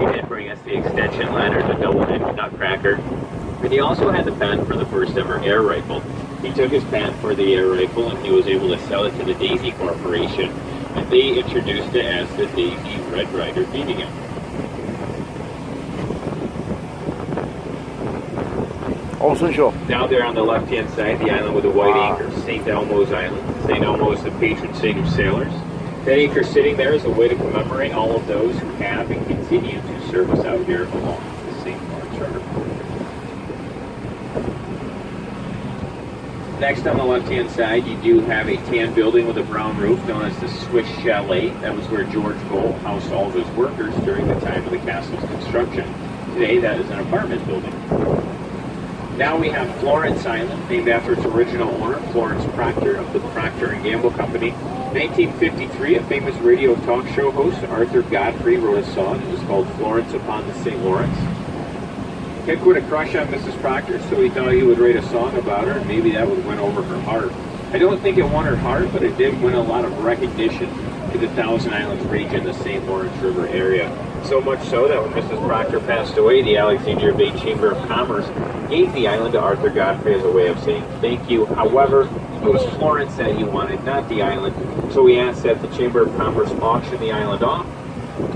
He did bring us the extension ladder, the double-edged nutcracker, and he also had the patent for the first ever air rifle. He took his patent for the air rifle and he was able to sell it to the Daisy Corporation, and they introduced it as the Daisy Red Ryder beating gun. Now there on the left-hand side, the island with the white anchor, St. Elmo's Island. St. Elmo is the patron saint of sailors. That anchor sitting there is a way to commemorate all of those who have and continue to serve us out here along the St. Lawrence River. Next on the left-hand side, you do have a tan building with a brown roof known as the Swiss Chalet. That was where George Bull housed all of his workers during the time of the castle's construction. Today, that is an apartment building. Now we have Florence Island, named after its original owner, Florence Proctor of the Procter & Gamble Company. 1953, a famous radio talk show host, Arthur Godfrey, wrote a song. It was called Florence Upon the St. Lawrence. He had quite a crush on Mrs. Proctor, so he thought he would write a song about her, and maybe that would win over her heart. I don't think it won her heart, but it did win a lot of recognition to the Thousand Islands region, the St. Lawrence River area. So much so that when Mrs. Proctor passed away, the Alexandria Bay Chamber of Commerce gave the island to Arthur Godfrey as a way of saying thank you. However, it was Florence that he wanted, not the island. So he asked that the Chamber of Commerce auction the island off.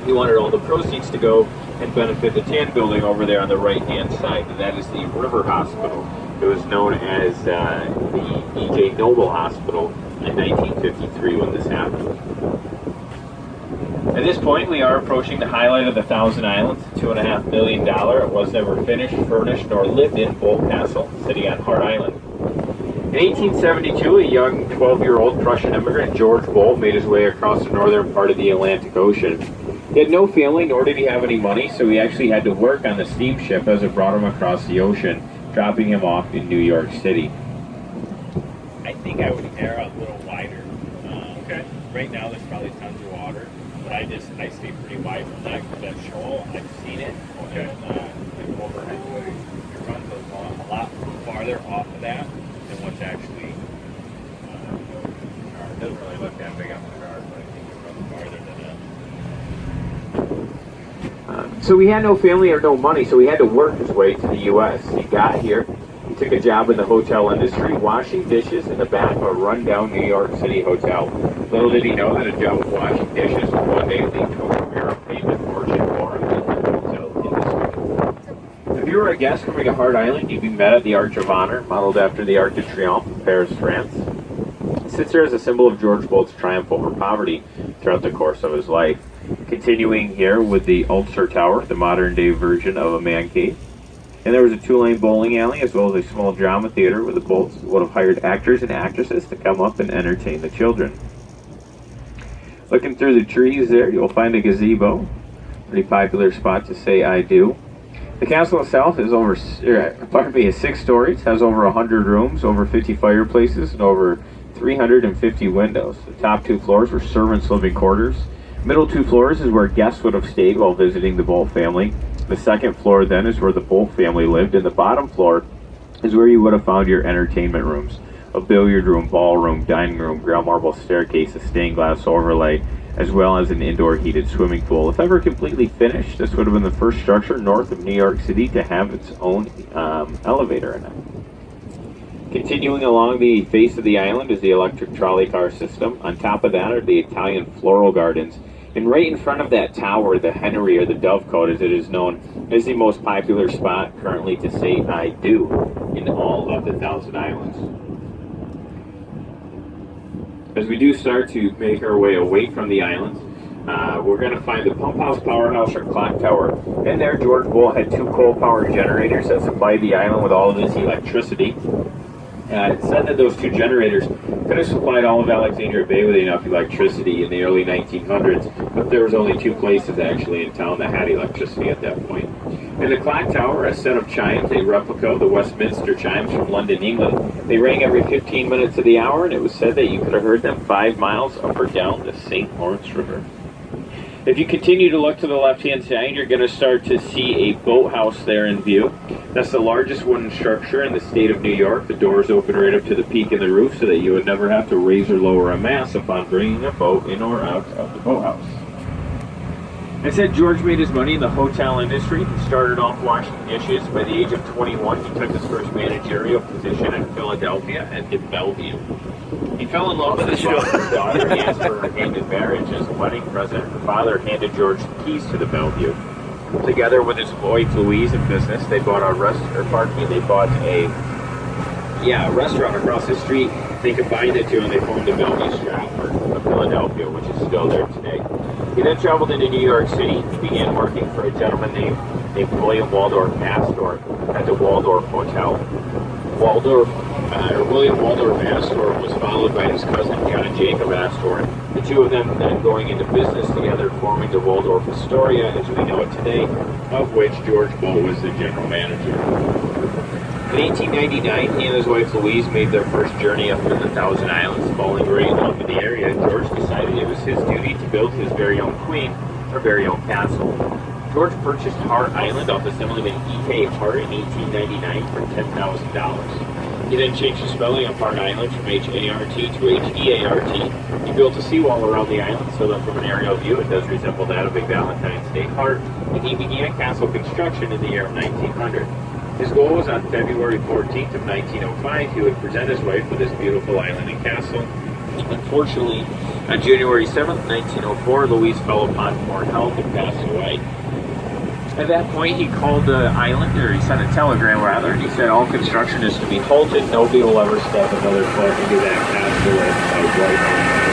He wanted all the proceeds to go and benefit the tan building over there on the right-hand side, and that is the River Hospital. It was known as the E.J. Noble Hospital in 1953 when this happened. At this point, we are approaching the highlight of the Thousand Islands, $2.5 million. It was never finished, furnished, nor lived in Bull Castle, sitting on Hart Island. In 1872, a young 12-year-old Prussian immigrant, George Bull, made his way across the northern part of the Atlantic Ocean. He had no family, nor did he have any money, so he actually had to work on the steamship as it brought him across the ocean, dropping him off in New York City. I think I would err a little wider. Okay. Right now, there's probably tons of water, but I stay pretty wide from that because that shoal, I've seen it. Okay. And overhead, it runs a lot farther off of that than what's actually. It doesn't really look that big on the car, but I think it runs farther than that. So he had no family or no money, so he had to work his way to the U.S. He got here. He took a job in the hotel industry, washing dishes in the back of a rundown New York City hotel. Little did he know that a job of washing dishes would one day lead to a career of payment fortune for him in the hotel industry. If you were a guest coming to Hart Island, you'd be met at the Arch of Honor, modeled after the Arc de Triomphe in Paris, France. It sits there as a symbol of George Bull's triumph over poverty throughout the course of his life. Continuing here with the Ulster Tower, the modern-day version of a man cave. And there was a two-lane bowling alley, as well as a small drama theater where the Bulls would have hired actors and actresses to come up and entertain the children. Looking through the trees there, you'll find a gazebo. Pretty popular spot to say I do. The castle itself is is 6 stories, has over 100 rooms, over 50 fireplaces, and over 350 windows. The top 2 floors were servants' living quarters. Middle 2 floors is where guests would have stayed while visiting the Bull family. The second floor then is where the Bull family lived, and the bottom floor is where you would have found your entertainment rooms. A billiard room, ballroom, dining room, ground marble staircase, a stained glass overlay, as well as an indoor heated swimming pool. If ever completely finished, this would have been the first structure north of New York City to have its own elevator in it. Continuing along the face of the island is the electric trolley car system. On top of that are the Italian floral gardens. And right in front of that tower, the Henry, or the Dovecote as it is known, is the most popular spot currently to say I do in all of the Thousand Islands. As we do start to make our way away from the islands, we're going to find the pump house, powerhouse, or clock tower. In there, George Bull had 2 coal-powered generators that supplied the island with all of its electricity. It said that those 2 generators could have supplied all of Alexandria Bay with enough electricity in the early 1900s, but there was only 2 places actually in town that had electricity at that point. In the clock tower, a set of chimes, a replica of the Westminster chimes from London, England. They rang every 15 minutes of the hour, and it was said that you could have heard them 5 miles up or down the St. Lawrence River. If you continue to look to the left-hand side, you're going to start to see a boathouse there in view. That's the largest wooden structure in the state of New York. The doors open right up to the peak in the roof so that you would never have to raise or lower a mast upon bringing a boat in or out of the boathouse. I said George made his money in the hotel industry. He started off washing dishes. By the age of 21, he took his first managerial position in Philadelphia at the Bellevue. He fell in love with his father's daughter and asked for her hand in marriage. As a wedding present, her father handed George the keys to the Bellevue. Together with his wife Louise in business, they bought a restaurant across the street. They combined the two and they formed the Bellevue Stratford of Philadelphia, which is still there today. He then traveled into New York City. He began working for a gentleman named William Waldorf Astor at the Waldorf Hotel. William Waldorf Astor was followed by his cousin John Jacob Astor. The two of them then going into business together, forming the Waldorf Astoria as we know it today, of which George Bow was the general manager. In 1899, he and his wife Louise made their first journey up to the Thousand Islands. Falling very in love with the area, George decided it was his duty to build his very own queen, her very own castle. George purchased Hart Island off Assemblyman E.K. Hart in 1899 for $10,000. He then changed the spelling of Hart Island from H-A-R-T to H-E-A-R-T. He built a seawall around the island so that from an aerial view it does resemble that of a Valentine's Day heart, and he began castle construction in the year of 1900. His goal was on February 14th of 1905, he would present his wife with this beautiful island and castle. Unfortunately, on January 7th, 1904, Louise fell upon poor health and passed away. At that point, he called the island, or he sent a telegram rather, and he said all construction is to be halted. Nobody will ever step another foot into that castle and wife.